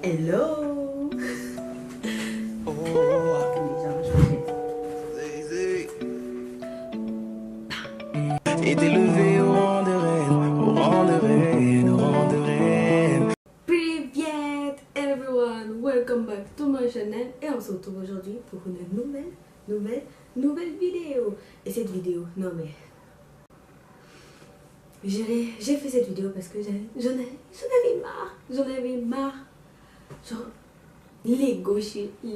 Hello. Et d'élever au rang de reine, au rang de reine, au rang de reine. Привет everyone, welcome back to my channel et on se retrouve aujourd'hui pour une nouvelle vidéo. Et cette vidéo, non mais j'ai fait cette vidéo parce que j'en avais marre. Genre les gauchers, non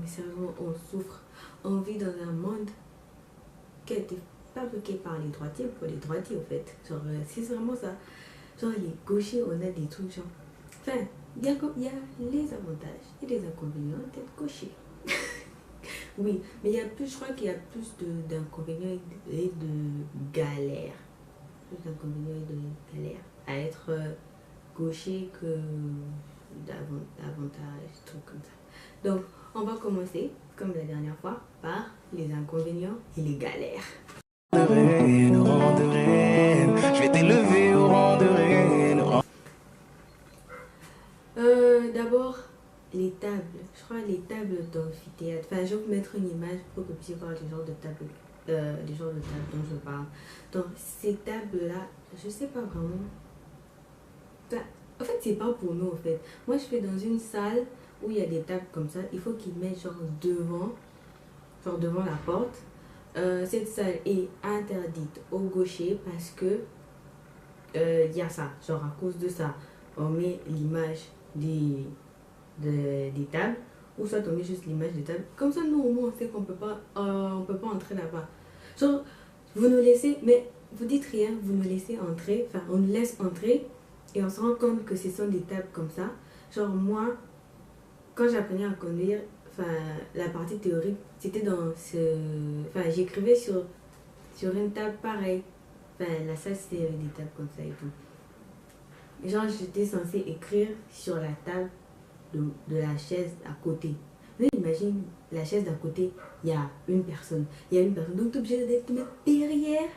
mais sérieusement on souffre. On vit dans un monde qui a été fabriqué par les droitiers pour les droitiers en fait. Genre c'est vraiment ça. Genre les gauchers on a des trucs genre. Enfin, il y a les avantages et les inconvénients d'être gaucher. Oui, mais il y a plus, je crois qu'il y a plus d'inconvénients et de galères. Plus d'inconvénients et de galères à être gaucher que d'avantages, trucs comme ça. Donc, on va commencer, comme la dernière fois, par les inconvénients et les galères. De reine, au rang de reine. Je vais t'élever au rang de reine. D'abord, les tables. Je crois les tables d'amphithéâtre. Enfin, je vais vous mettre une image pour que vous puissiez voir les genres de tables, dont je parle. Donc, ces tables-là, je sais pas vraiment. Enfin, en fait, c'est pas pour nous, en fait. Moi, je fais dans une salle où il y a des tables comme ça. Il faut qu'ils mettent genre devant la porte. Cette salle est interdite aux gauchers parce que il y a ça. Genre, à cause de ça, on met l'image des tables, ou soit on met juste l'image des tables. Comme ça, nous, au moins, on sait qu'on peut pas entrer là-bas. Genre, vous nous laissez, mais vous dites rien, vous nous laissez entrer, enfin, on nous laisse entrer, et on se rend compte que ce sont des tables comme ça. Genre, moi, quand j'apprenais à conduire, enfin, la partie théorique, c'était dans ce... Enfin, j'écrivais sur une table pareille. Enfin, la salle, c'était avec des tables comme ça et tout. Genre, j'étais censée écrire sur la table de la chaise à côté. Mais imagine, la chaise d'à côté, il y a une personne. Donc, tu es obligé de te mettre derrière.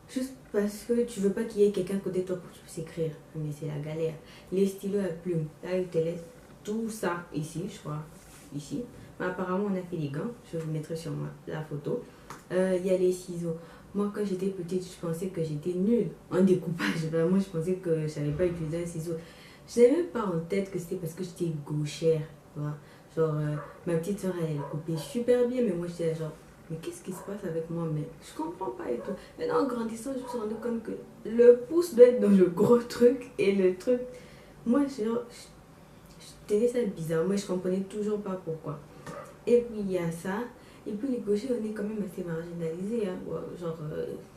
Juste parce que tu veux pas qu'il y ait quelqu'un à côté de toi pour que tu puisses écrire. Mais c'est la galère. Les stylos à plumes. Là, ils te laissent tout ça ici, je crois. Ici. Mais apparemment, on a fait les gants. Je vous mettrai sur la photo. Il y a les ciseaux. Moi, quand j'étais petite, je pensais que j'étais nulle en découpage. Vraiment, je pensais que je savais pas utiliser un ciseau. Je n'avais même pas en tête que c'était parce que j'étais gauchère. Tu vois. Genre, ma petite soeur, elle coupait super bien, mais moi, j'étais genre, mais qu'est-ce qui se passe avec moi? Mais je comprends pas et tout. Maintenant, en grandissant, je me suis rendu compte que le pouce doit être dans le gros truc et le truc. Moi, genre, je trouvais ça bizarre. Moi, je comprenais toujours pas pourquoi. Et puis, il y a ça. Et puis les gauchers, on est quand même assez marginalisés. Hein. Genre,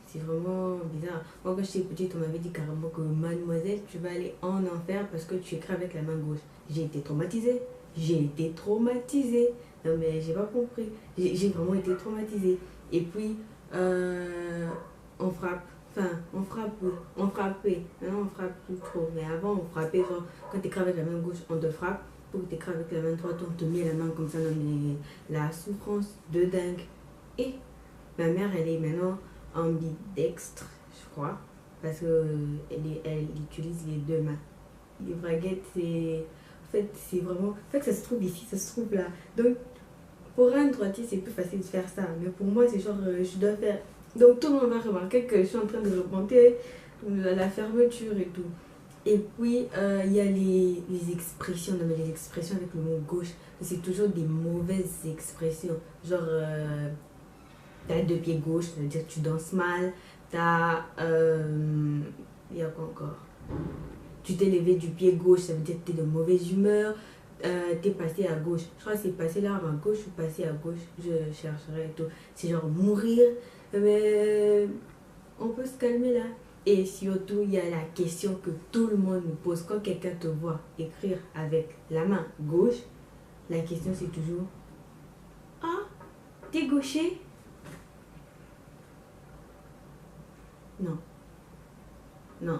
c'est vraiment bizarre. Moi, quand j'étais petite, on m'avait dit carrément que mademoiselle, tu vas aller en enfer parce que tu écris avec la main gauche. J'ai été traumatisée. Non, mais j'ai pas compris. J'ai vraiment été traumatisée. Et puis, on frappe. Enfin, on frappe, oui. On frappait. Maintenant, on frappe plus trop. Mais avant, on frappait. Genre, quand tu écris avec la main gauche, on te frappe. Pour que tu écris avec la main droite, on te met la main comme ça. Non, mais la souffrance de dingue. Et ma mère, elle est maintenant ambidextre, je crois. Parce qu'elle utilise les deux mains. Les braguettes, c'est... En fait, c'est vraiment... En fait, ça se trouve ici, ça se trouve là. Donc, pour un droitier, c'est plus facile de faire ça. Mais pour moi, c'est genre, je dois faire... Donc, tout le monde va remarquer que je suis en train de remonter la fermeture et tout. Et puis, il y a les expressions. Non, mais les expressions avec le mot gauche, c'est toujours des mauvaises expressions. Genre, t'as deux pieds gauche, ça veut dire que tu danses mal. T'as... il y a quoi encore? Tu t'es levé du pied gauche, ça veut dire que t'es de mauvaise humeur. T'es passé à gauche. Je crois que c'est passé là à gauche ou passé à gauche. Je chercherai et tout. C'est genre mourir. Mais on peut se calmer là. Et surtout, il y a la question que tout le monde nous pose. Quand quelqu'un te voit écrire avec la main gauche, la question c'est toujours: ah, t'es gaucher? Non. Non.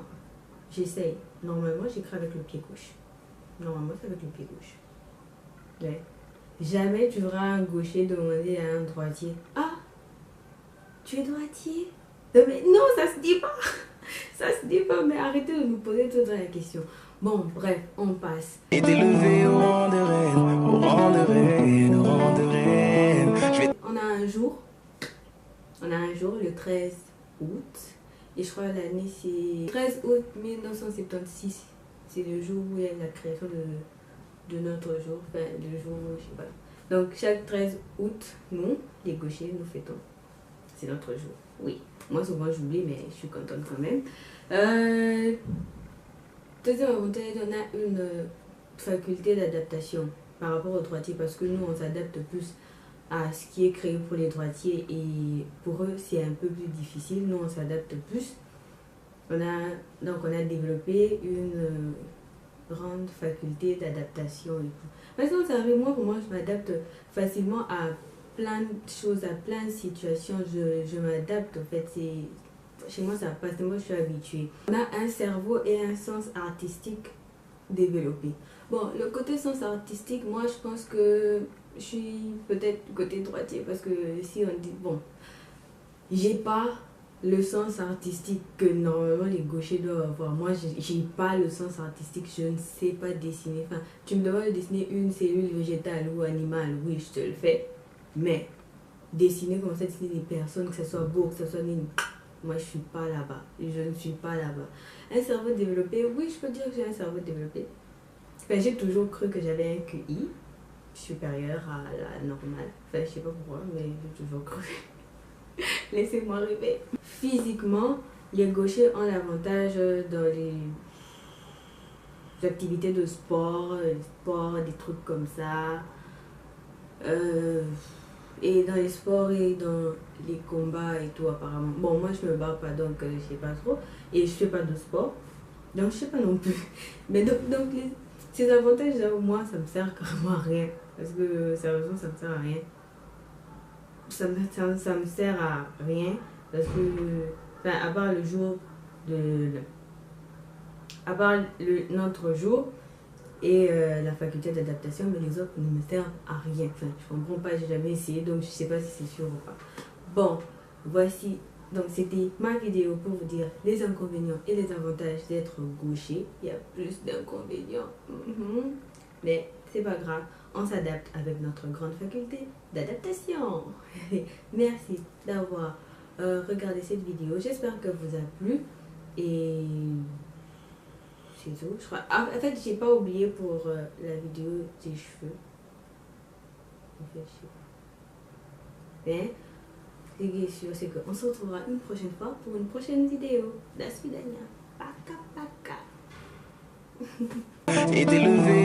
J'essaye. Normalement, j'écris avec le pied gauche. Normalement, c'est avec le pied gauche. Ouais. Jamais tu verras un gaucher demander à un droitier: ah, tu es droitier? Non, mais non, ça se dit pas. Ça se dit pas, mais arrêtez de nous poser toute la question. Bon, bref, on passe. Et d'élever au rang de reine, au rang de reine, au rang de reine. On a un jour, le 13 août, et je crois l'année c'est 13 août 1976. C'est le jour où il y a la création de notre jour, enfin le jour, je sais pas. Donc chaque 13 août, nous, les gauchers, nous fêtons. C'est notre jour, oui. Moi souvent j'oublie, mais je suis contente quand même. Deuxième avantage, on a une faculté d'adaptation par rapport aux droitiers, parce que nous on s'adapte plus à ce qui est créé pour les droitiers et pour eux c'est un peu plus difficile. Nous on s'adapte plus. Donc on a développé une grande faculté d'adaptation et tout. Maintenant ça arrive, pour moi je m'adapte facilement à plein de choses, à plein de situations. Je m'adapte en fait. Chez moi ça passe, moi je suis habituée. On a un cerveau et un sens artistique développé. Bon, le côté sens artistique, moi je pense que je suis peut-être côté droitier, parce que si on dit, bon, j'ai pas le sens artistique que normalement les gauchers doivent avoir. Moi j'ai pas le sens artistique, je ne sais pas dessiner. Enfin, tu me demandes de dessiner une cellule végétale ou animale, oui je te le fais, mais dessiner comme ça, dessiner des personnes, que ce soit beau, que ce soit nul, moi je suis pas là-bas, je ne suis pas là-bas. Un cerveau développé, oui je peux dire que j'ai un cerveau développé. Enfin, j'ai toujours cru que j'avais un QI supérieur à la normale. Enfin, je sais pas pourquoi, mais j'ai toujours cru. Laissez-moi rêver. Physiquement, les gauchers ont l'avantage dans les activités de sport, des trucs comme ça. Et dans les sports et dans les combats et tout apparemment. Bon, moi je me bats pas, donc je sais pas trop. Et je fais pas de sport, donc je sais pas non plus. Mais donc ces avantages là, moi ça me sert carrément à rien. Parce que sérieusement ça me sert à rien. Ça me sert à rien. Parce que, enfin, à part le jour de... À part notre jour et la faculté d'adaptation, mais les autres ne me servent à rien. Enfin, je comprends pas, j'ai jamais essayé, donc je sais pas si c'est sûr ou pas. Bon, voici. Donc c'était ma vidéo pour vous dire les inconvénients et les avantages d'être gaucher. Il y a plus d'inconvénients. Mais c'est pas grave, on s'adapte avec notre grande faculté d'adaptation. Merci d'avoir regardé cette vidéo. J'espère que vous a plu. Et c'est tout. Je crois. En fait, j'ai pas oublié pour la vidéo des cheveux. En fait, je sais pas. Mais ce qui est sûr, c'est qu'on se retrouvera une prochaine fois pour une prochaine vidéo. La Swidania. Paka paka. Et d'élever